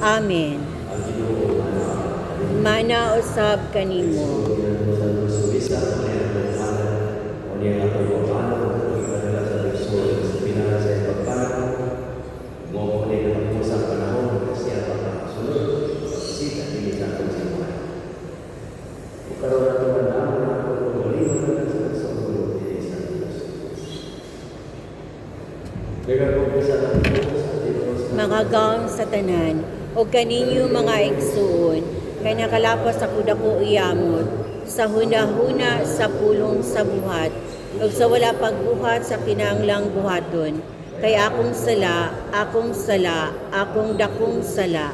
Amen. Manausab kanimo. Mga gaong sa tanan, o kaninyo mga igsuon, kay nakalapas ako dako iyamot, sa hunahuna sa pulong sa buhat, ug sa wala pagbuhat sa kinahanglang buhaton, kay akong sala, akong dakong sala.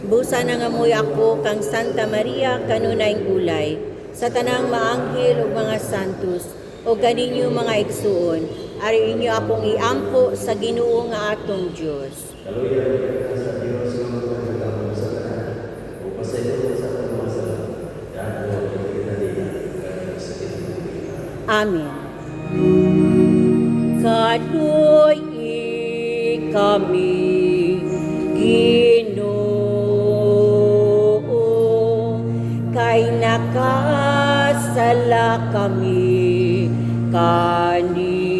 Busa na ngamoy ako kang Santa Maria kanunayng ulay, sa tanang maanghel ug mga santos, o kaninyo mga igsuon, ari inyo akong iampo sa Ginoo nga atong Dios. Amen. Kaluy kami, Ginoo, kay nakasala kami kanimo,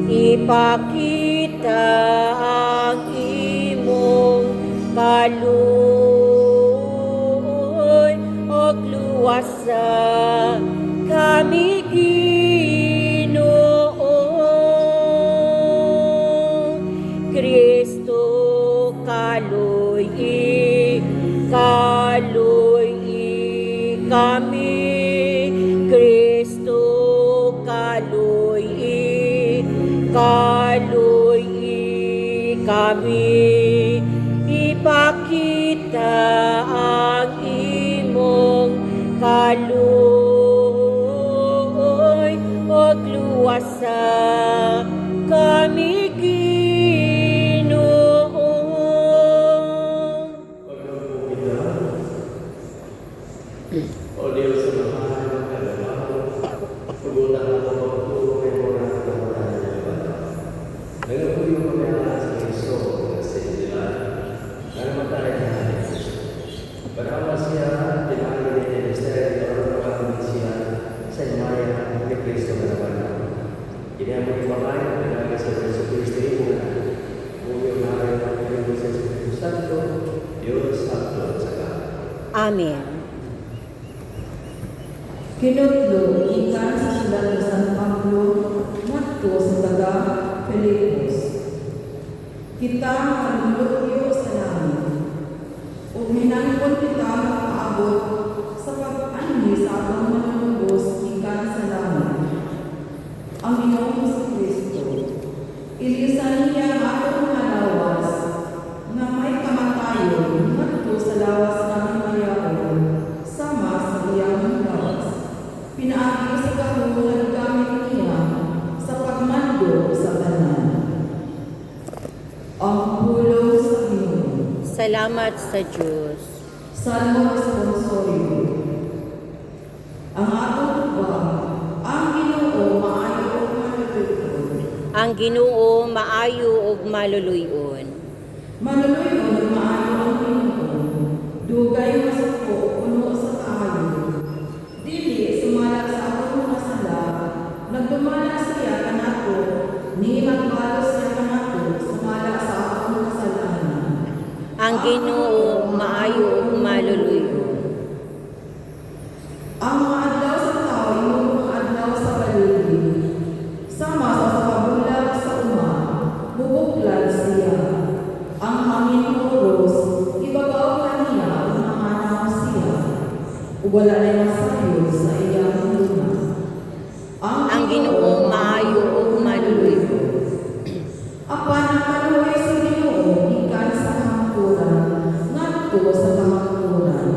ipakita ang imong kaluoy og luwasa kami Ginoo. Kristo kaluy kami, Kristo kaluy kami, ipakita ang imong kaluoy og luwasa kami Ginoo. O Diyos sa mahal ng kalabaw, pagutang ako magpuro kay Mora ng Mora ng Kalabaw. Nagapuyo mo na sa Kristo sa Inila, na namatay na halos. Barawa siya, tinanong ni Minister, at pagkakamit siya sa imaya ni Kristo na naman. Ginamit yung pamayan, pinagay sa Kristo imo na. Muli ang maray ng Panginoon sa Espiritu Santo, Diyos at Lord sa ka. Amen. Kinutlo, ikan sa sulat ng San Pablo, ngadto sa taga Filipos. Kita manulukyo sa langit, ug hinangkon kita makaabot sa pag-anhi sa atong manunubos ikan sa langit. Ang Ginoong si Kristo, ilisan niya ang atong mga lawas, na may kamatayon ngadto sa lawas ng mayaon, sama sa iyang lawas. Pinaagi sa kahulugan gamit niya sa pagmando sa tanan. Ang pulong sa Ginoo. Salamat sa Diyos. Salmo responsorio. Ang atong tubag, ang Ginoo maayo ug maluluyon. Ang Ginoo maayo ug maluluyon. Maluluyon ug maayo ang Ginoo. Dugay masuko puno sa kaayo. Dili sumala sa atong mga sala, nagdumala siya kanato, ni magbalos siya kanato, sumala sa atong kasalanan. Ang Ginoo maayo ug maluluyon. Ang mga adlaw sa tao, yung mga adlaw sa balili. Sama sa pabulag sa uma, bubuklan siya. Ang hangin puros, ibabaw kaniya, umahanaw siya. Wala na masayo sa iyang luna. Ang Ginoo maayo ug maluluyon. Apan ang kaluoy sa Ginoo, ikan sa kamangkuran, ngadto sa kamangkuran.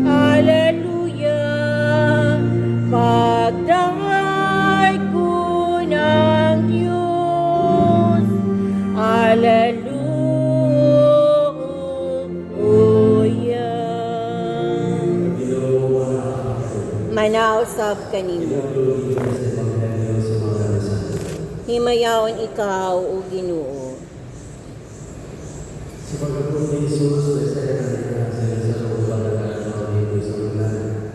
Hallelujah. Pagdahay ko ng Diyos. Hallelujah. Manausap kanimo. Himayaon ikaw, O Ginoo. Sa pagkakulang ni Jesus, sa kanya sa looban ng araw dito sa ulan,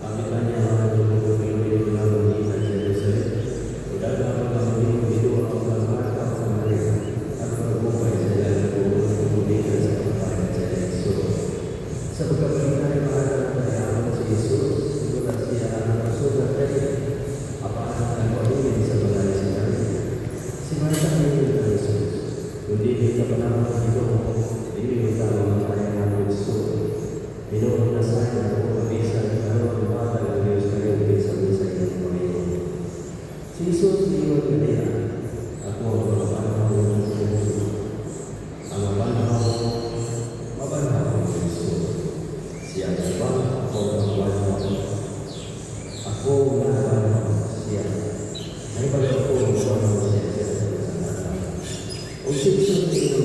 ang kita niya ang tulong na muli sa Jerusalem. Udal na ang muli dito ang pagmamahal sa Maria at pagbuhay sa ilang pumunta sa kapatid sa Jesus. Sa pagkakita ay mahal na kayaan si Jesus, itulat siya ang nasulat kayo, apaan ang pagulin sa balay si Maria. Si Maria ay ng Jesus, kundi kita panahon dito. Ini utama mereka musuh. Ini nasai dan bisa kalau mata dan Yesus kalian bisa yang boleh. Yesus itu dia. Aku berdoa untuk Yesus. Apa Yesus. Siapa aku berdoa. Aku berdoa siapa. Ini pada aku berdoa siapa. Untuk itu dia.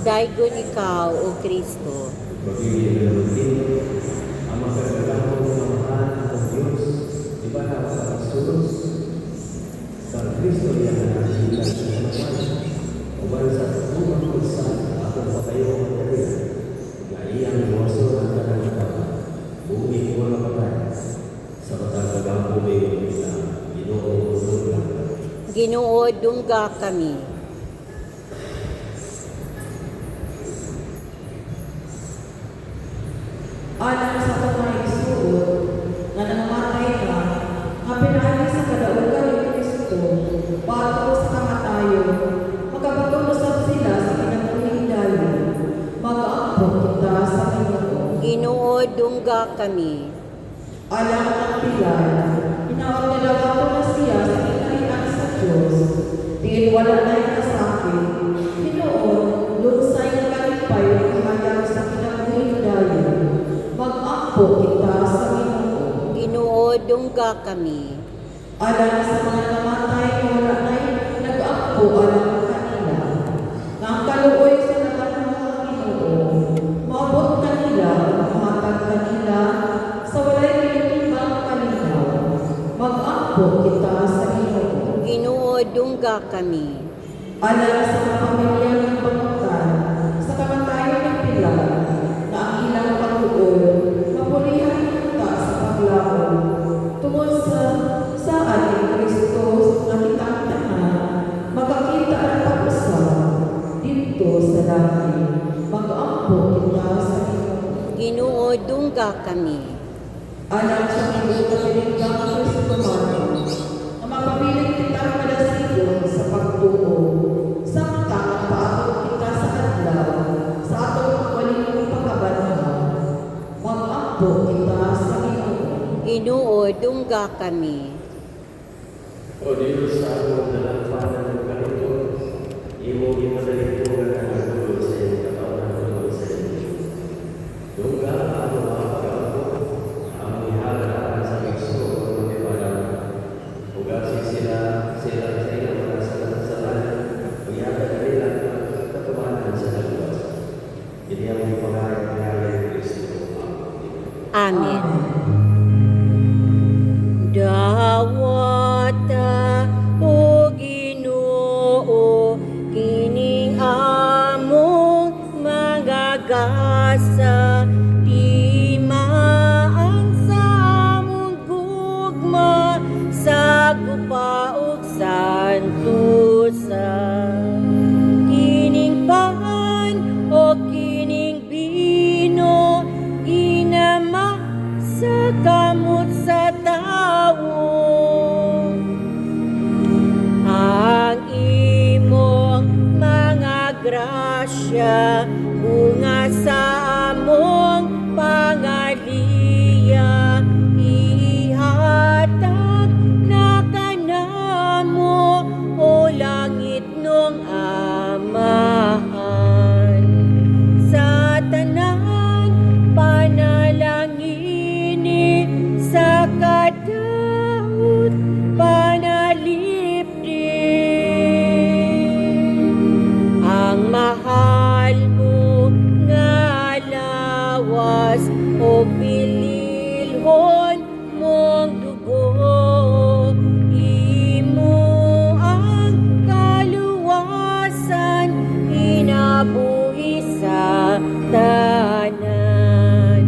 Daigon ikaw, O Kristo. Kristo yang menasihkan semuanya. Ubansa rumah besar atau patayo dari gaya yang bosor antara kita bumi kuala patay sa pagkagapo may kita Ginoo, dungga kami. Alang sa mga isuot na namamatay ka, nga pinahali sa kadaugan ni Kristo, bago sa kamatayon, magkapagkausap sila sa kinabuhing dayon, mag-aampo kita sa Ginoo. Ginoo, dungga kami. Alang ang pilay, inawag nila ko na siya sa kinainan sa Diyos, diin wala na yung kasakit. Ginoon, lunsay ng kalipay ang kahayag sa kinabuhing dayon, mag-aampo kita sa Ginoo. Ginoo, dungga kami. Alang sa mga namatay na wala na'y nag-aampo alang kanila, na ang kaluoy sa lahat ng mga Ginoo, maabot kanila, mamatag kanila, sa walay pinitimbang kalinaw, mag-aampo kita sa Ginoo. Ginoo, dungga kami. Alang sa mga pamilya ng pagkakan, sa kamatayon ng pilar, na ang ilang pagtuon, mapulihan kita sa paglawon, tungod sa saan ni Kristo na kitang tanan, magkakita ang pag-usap dito sa langit, mag-aampo kita sa Ginoo. Ginoo, dungga kami. Alam sa mga kapiligang Kristo man, na mapapiling kita madasigon sa pagtuo, sakta ang paatong kita sa adlaw, sa atong pagwalingong pagkabanhaw, mag-aampo kita sa Ginoo. Ginoo, dungga kami. O Diyos sa akong nalampanan ng ganito, imo ginadalituran ang nagulog sa iyong katawan ng tulog sa iyo. Dungga ang mga pag-aabot, ang ihalaan sa Kristo ng mga ibalang. Ugasin sila sa ilang mga kasalanan, uyatan na nila ang katumanan sa nagluwas. Hindi ang ipangarap ng Kristo. Amen. Dawata, O Ginoo, kining among magagasa, di maang sa among gugma, sa gupa ug santusa. Kining pan o kining bino, ginama sa kamot sa tawo. grasya, bunga sa among pangaliya, ihatag na kanamo o langit nung amahan. Sa tanan panalangini sa kadaot panalipdin, ang mahal mo nga lawas o pililhon mong dugo, imo ang kaluwasan inabuhi sa tanan.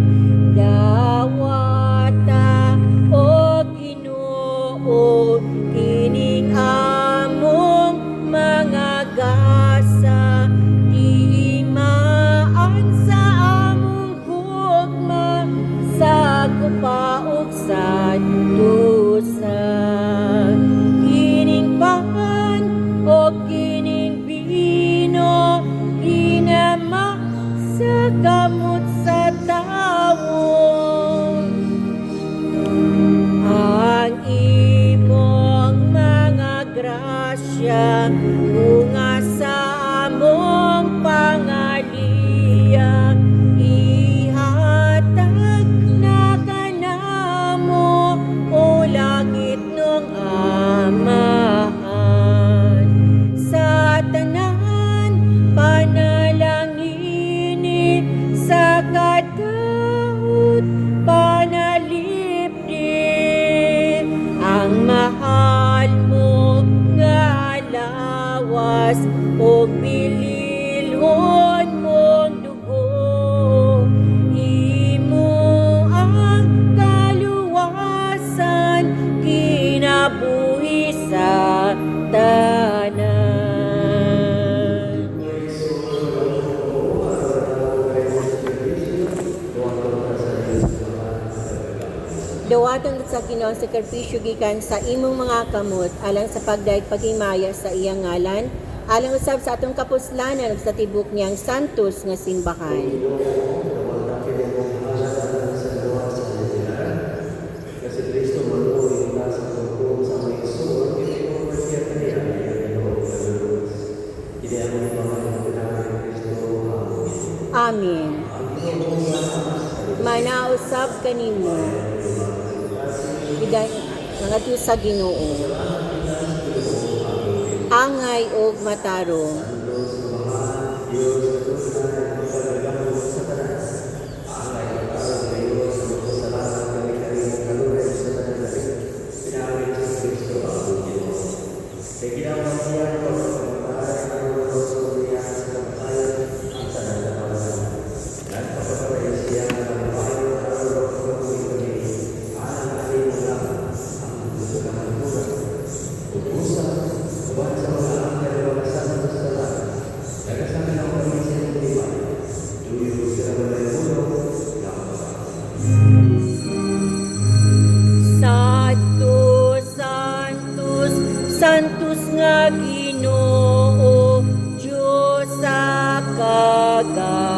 Dawata o Ginoo kining among mga gasa, timaan sa among gugma sa gupaog sa dusa. Kining pan o kining bino ginama sa gamot sa tawo, ang imong mga grasya, bunga sa among pangaliya, ihatag na kanamo o langit nung amahan. Sa tanan panalangini sa kadaot panalipdin, ang mahal mo nga lawas o pililhon mong dugo, imo ang kaluwasan kinabuhi sa tanan. Dawaton sa Ginoong sakripisyo gikan sa imong mga kamot alang sa pagdayeg paghimaya sa iyang ngalan, alang usab sa atong kapuslanan ug sa tibok niyang santos nga simbahan. Kasi Kristo manuoy na sa tungkol sa mga isun, ito ang siya kaniya ay hindi ako ni mga pinagpinahan ng Kristo. Amen. Manausab kanimo biday mga Diyos sa Ginoo, angay og matarong, Santos nga Ginoo, Diyos sa kagahuman,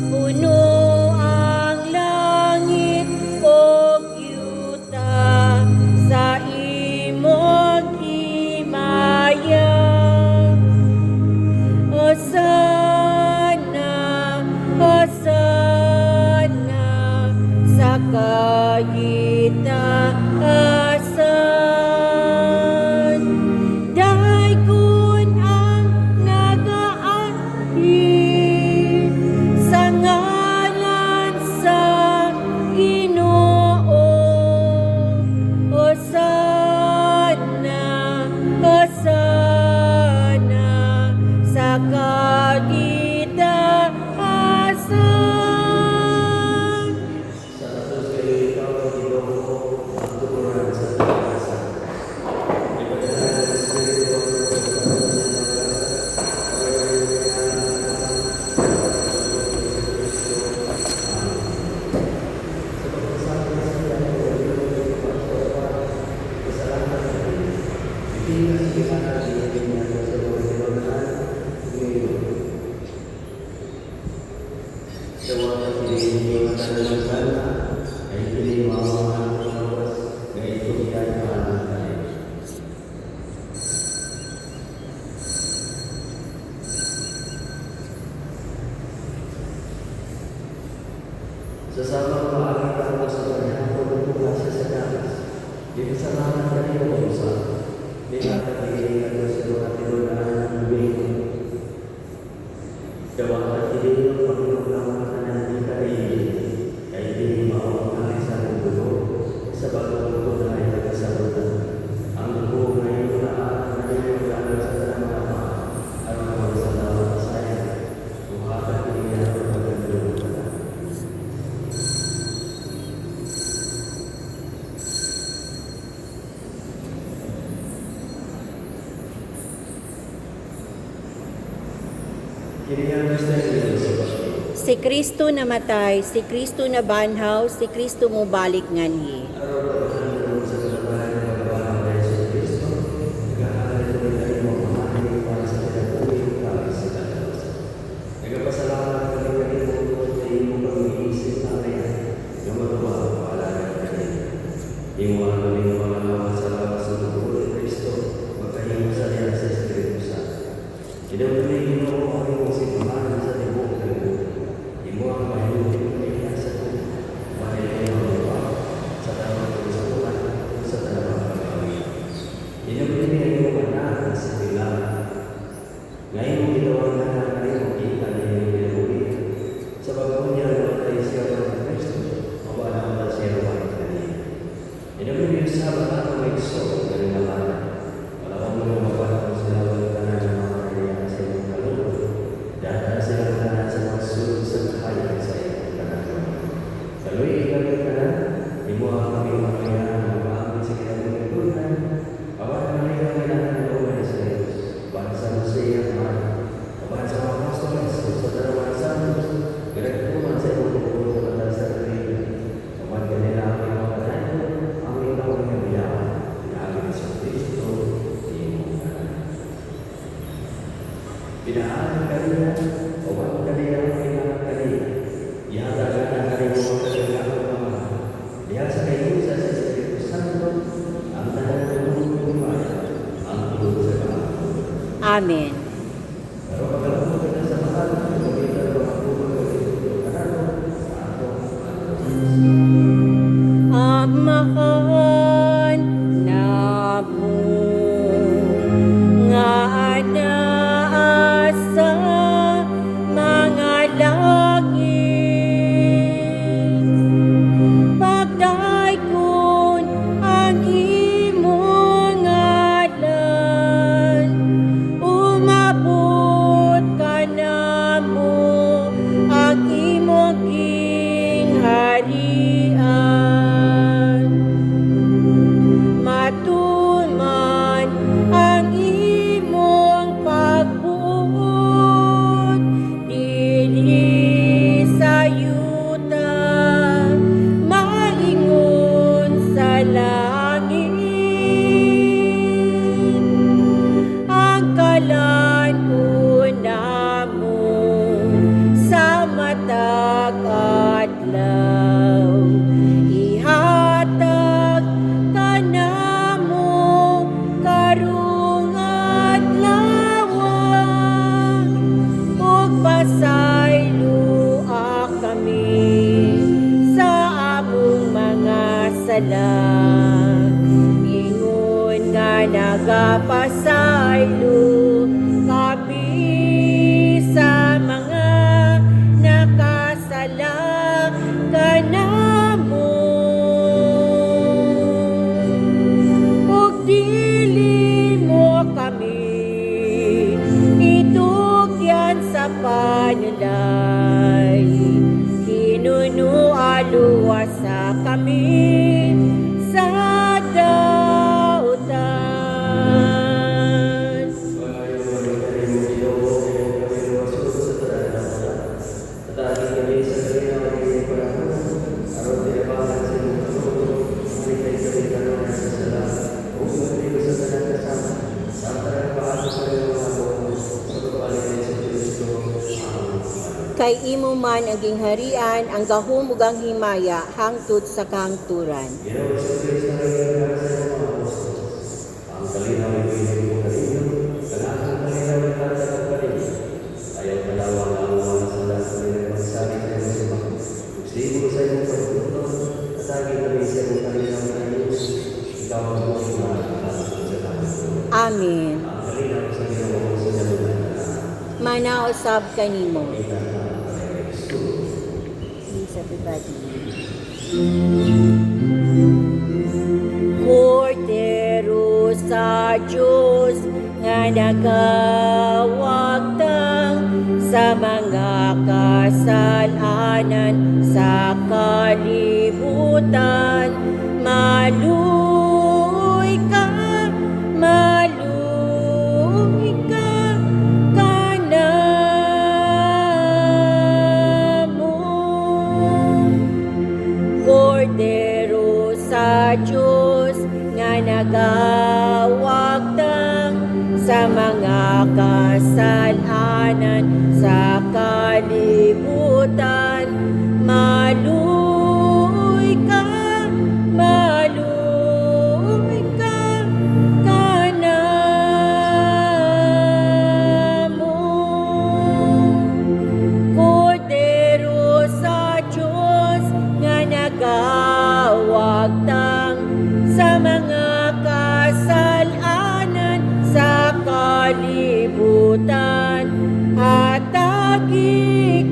puno ang langit o yuta sa imong himaya. Hosana, Hosana sa kahitaasan. Daykun ang nagaanhin sa ngalan sa Ginoo. Hosana, Hosana sa kahitaasan. Sa atos kay ikaw, Ginoo, hindi yung matalagang sana, ay hindi mawawala ng oras, na ito yan paano tayo. Sa sabang maaari ako sa kanya, pagpunta siya sa dalas. Di kasamahan ka rin mo sa di nakakailan ko sa mga tinulaan ng bingin. Gawang at hindi ng Panginoon na mga kanang di kainin, ay hindi maawang sa mundo, sa bagong mundo na ay nagkasabutan. Ang mundo ngayon na na yung gano'n sa kanang mga at mga salamat sa iyo, kung kakatiyan ang pagkandong ka. Si Kristo namatay, si Kristo na banhaw, si Kristo mo balik nganhi. Pinaalan kanina, obat kanina, pinaalan kanina. Ihatagan ang kanina mga kagagaan ng mga. Diyan sa kayo sa Espiritu Santo, ang tanan ng mundo kumaya, ang tulog sa mga. Amen. Pero pagkalaman ka na sa mahal, kumita ng mga pulong ng Espiritu Santo, sa ato. Amahan na mo nga anaasa mga langit. Pagdaykon ang imong ngalan, umabot ka na mo ang imong gingharian. Matuman ang imong pagbuot dinhi sa yuta, maingon sa langit. Ang kalan-on namo sa matag adlaw, ihatag ka namo karong adlaw, ug pasayloa kami sa among mga sala. Ingon nga nagapasaylo kami sa mga nakasala kanamo, ug dili mo kami itugyan sa panulay. Kinunualuwasa kami sa dautan. kay imo man ang gingharian, ang gahom ug ang himaya hangtod sa kahangturan. Ginawa sa Kristo na ginagawa sa mga apostol. Ang kalinaw ay pinili mo kanino, kanakang kalinaw ay tatagap kanino. Ayaw kalawang ang mga nasalas na nilagsabi sa iyo sa mga. Siguro sa iyong pagpunod, at aging kami sa iyong kalinaw na Diyos, ikaw ang buong na nakasal sa kahangturan. Amen. Ang kalinaw sa ginawa sa dalunan na Manausab kanimo. kita na ang Kristo. Please, everybody. Cordero sa Diyos nga nagawagtang sa mga kasalanan sa kalibutan. Maluoy ka, maluoy ka, kanamo. Cordero sa Diyos nga nagawagtang sa mga kasalanan sa kalibutan. Maluoy ka, maluoy ka, kanamo. Cordero sa Diyos nga nagawagtang sa mga kasalanan sa kalibutan. Hatagi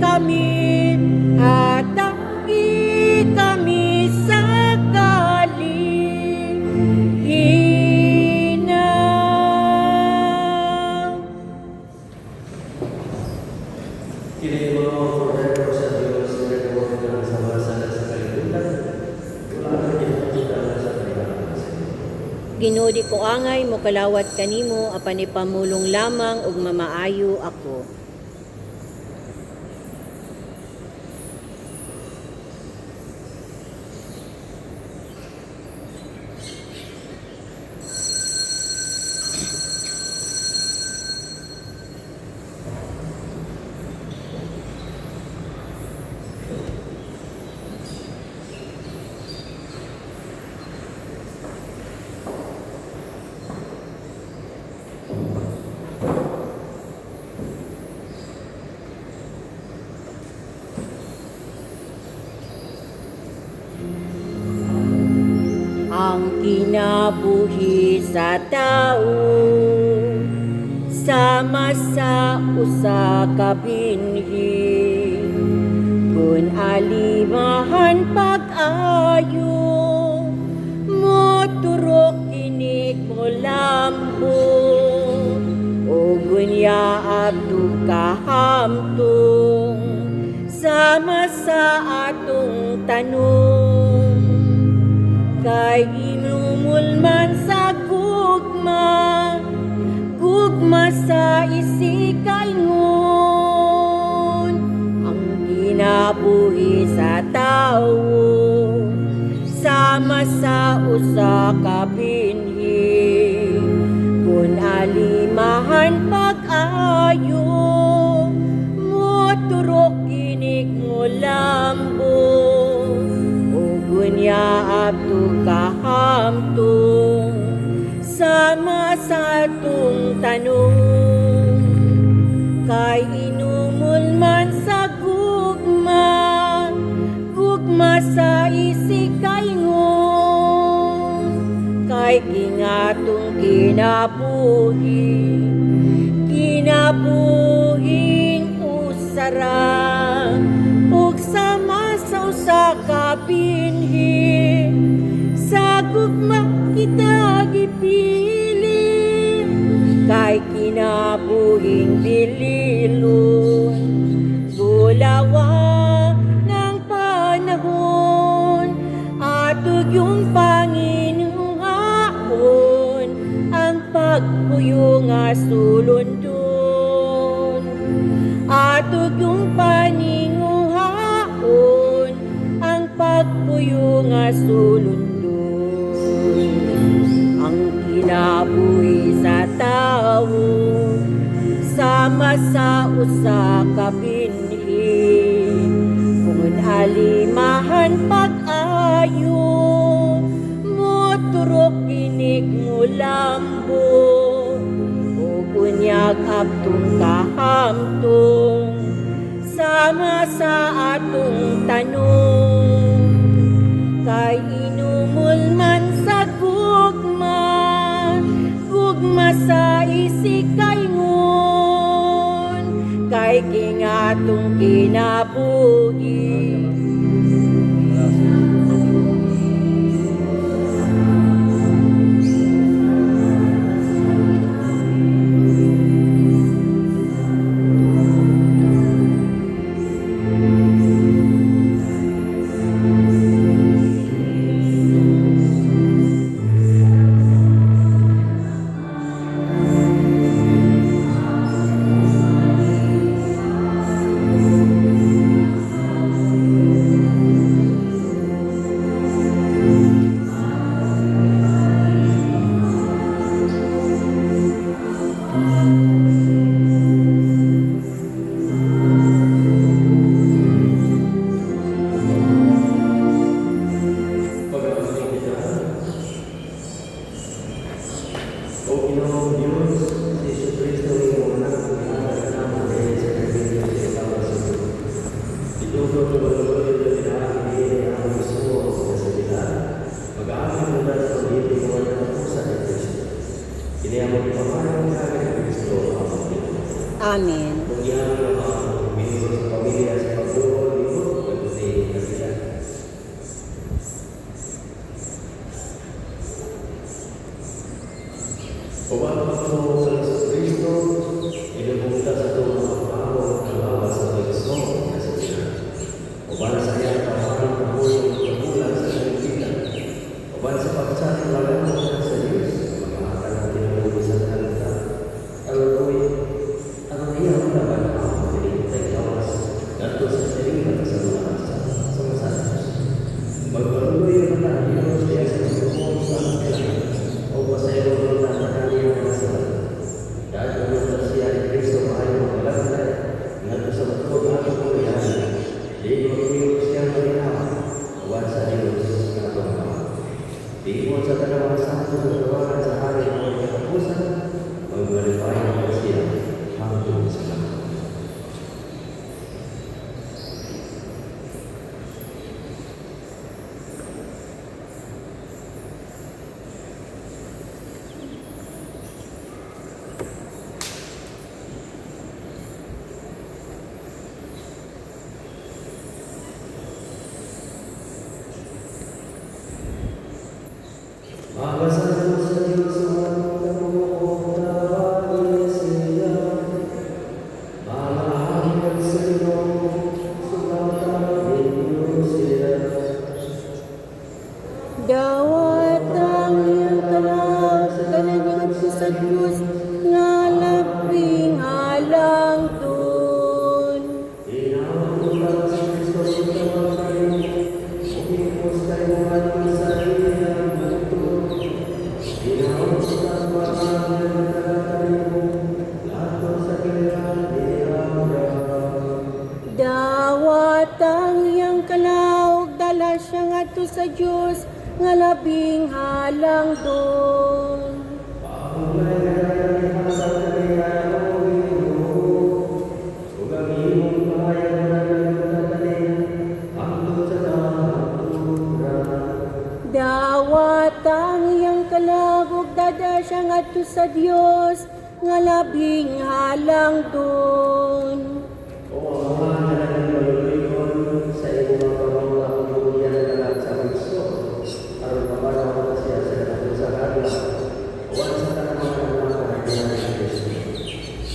kami sa kalihinaw. Kini mga cordero sa Diyos na nagawag ng sa masala sa kalibutan. Wala na kinakita sa kalibutan sa iyo. Ginudi ko angay mo kalawat kanimo apan ipamulong lamang ug mamaayo ako. Ang kinabuhi sa tao sama sa usa ka binhi kun alimahan pag-ayo mo turok kinig mo lambo o gunya abdu kahamtong sama sa atong tanong. Kay inumulman sa gugma, gugma sa isikaingon, ang ginabuhi sa tao, sama sa usa ka binhi, kun alimahan pag-ayo, mo turok kinig mo lambo, gunya abdu kahamtong sama sa atong tanong. Kay inumulman sa gugma, gugma sa isikaingon, kay gingatong kinabuhing usara ug sama sa usa ka binhi sa gugma kita gipili kay kinabuhing bililon bulawa ng panahon atog yung Panginoon ang pagpuyo nga sulundon atog yung paninguhaon ang pagpuyo nga sulundon ang kinabuhi sa tao sama sa usa ka binhi Talimahan pag-ayo, moturok ginig mo lambo, o kunyag abtong kahamtong, sama sa atong tanong. Kay inumol man sa gugma, gugma sa isikay ngon, kay kingatong kinabuhi. O Ginoong Diyos, si Jesucristo ay iyong anak, pinangalan namin dahil sa kanyang sa ikaw sa mundo. Ituturo mo ang na pinakakibigay ang gusto sa kasabihan. Mag-aamin mo na sa pag-ibig mo ang natapusan ng Kristo. Kinayamang ipamarang sa akin ng Kristo ang Panginoon. Amen. Kung iyan ang mga minuro sa pamilya sa pagbuo, likod, pagbuti, kabilan. Uwang pagtungo sa Jesucristo, inubungta sa itong mga pao at lawas sa Kristo na sa Pina. Uban sa iyang kamarang pagulong kagulang sa kalipitan. Uban sa pagsasalang sa Diyos, mag-aakal ang tinulong sa talita. Ang iyang laban ang pinitay lawas, ganto sa salihan sa mga sa masalas. Magpaluloy ang mga Diyos kaya sa pagulong sa kalipitan. O pasayro ng natatali ang kasalan. Dahil kung siya ni Kristo maayon maglalagay, ngadto sa matod ang pagkulihan, di magkuyo siya malinawa, uwan sa Diyos na pagkawa. Di mo sa dalawang santo na tawagan sa hari ng mga katapusan, magmalipay ang siya hangtong sa lahat. Magasal sa Diyos ang pagkakuha na siya. Malahagad sa iyo, sulatawin niyo sila. Dawat ang iyong kalawag, kanagyan sa Diyos, nga labing alang dun. Inamulan sa Kristo sa tawagin, umipos kayo at sa iyang mundo. Inamulan sa pagkakuha na tayo, lato sa kailangan. Dawat ang iyang kalawag, dala siya nga to sa Diyos, nga labing halang dun. Dawat ang iyang kalawag, dada siya nga to sa Diyos, nga labing halang dun.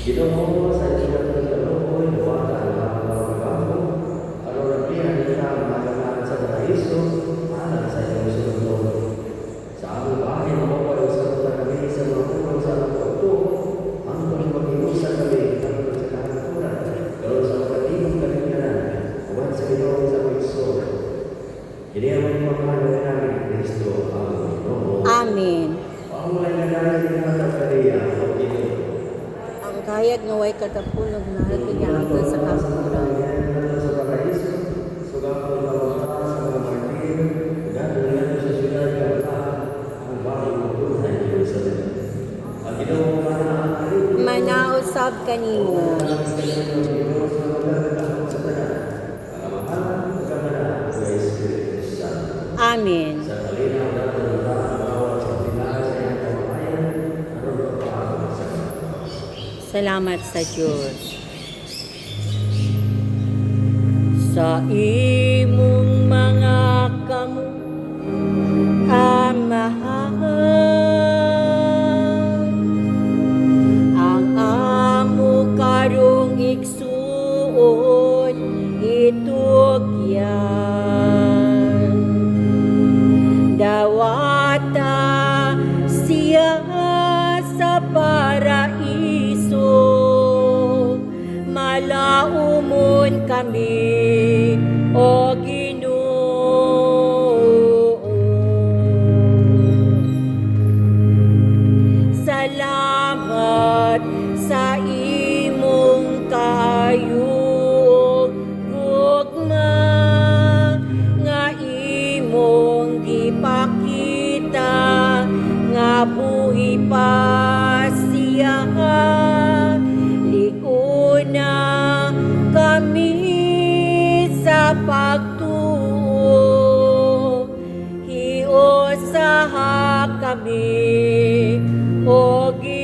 Ginoo sa ilang pagkaluoy, wala ang mga pagkabago, aron ang piyan nila mga sa paraiso, alang sa iyong sunod. Sa among bahay na mawala sa mga kami sa mga puno sa among pagtuo, ang mag-iusa kami ang sa kahanturan, karon sa magkatimong kalinganan, uwan sa Ginoo sa Kristo. Hindi ang mga pagmamahal namin ng Kristo ang Ginoo. Amen. Pangulay na namin ng mga kapariya, o Ginoo. Ang kayag nga way katapulog na hagigyan sa kapuran. Sa paraiso, suga ko kanimo. Amen. Salamat sa Diyos. Sa imong mga kamot, Amahan, ang amo karong igsuon itugyan. Dawata siya sa paraiso, malaumon kami, O Ginoo. Salamat sa imong kaayong gugma, nga imong gipakita, nga buhi pa siya. Liuna kami sa pagtuo, hiusaha kami, O Ginoo.